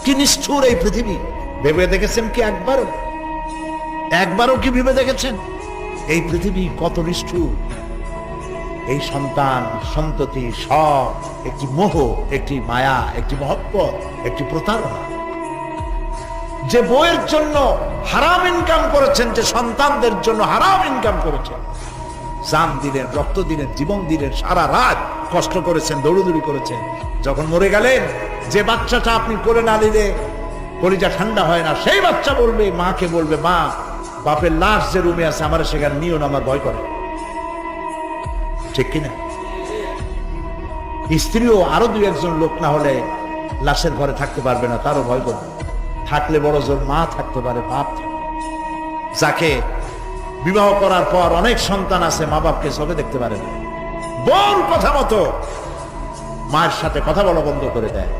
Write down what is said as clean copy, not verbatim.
কি নিষ্ঠুর এই পৃথিবী। ভেবে দেখেছেন কি একবারও কি ভেবে দেখেছেন এই পৃথিবী কত নিষ্ঠুর? এই সন্তান সন্ততি সব একটি মোহ, একটি মায়া, একটি মহব্বত, একটি প্রতারণা। যে বইয়ের জন্য হারাম ইনকাম করেছেন, যে সন্তানদের জন্য হারাম ইনকাম করেছেন, জান দিলেন, রক্ত দিলেন, জীবন দিলেন, সারা রাত কষ্ট করেছেন, দৌড়দৌড়ি করেছেন, যখন মরে গেলেন যে বাচ্চাটা আপনি করে না দিলে কলিজা ঠান্ডা হয় না, সেই বাচ্চা বলবে, মাকে বলবে, মা বাপের লাশ যে রুমে আছে আমার সেখানে নিও না, আমার ভয় করে। ঠিক কিনা? স্ত্রীও আরো দুই একজন লোক না হলে লাশের ঘরে থাকতে পারবে না, তারও ভয় করবে। থাকলে বড় জোর মা থাকতে পারে, বাপ থাকতে। যাকে বিবাহ করার পর অনেক সন্তান আছে, মা বাপকে চোখে দেখতে পারে না, বল কথা মতো মায়ের সাথে কথা বলা বন্ধ করে দেয়।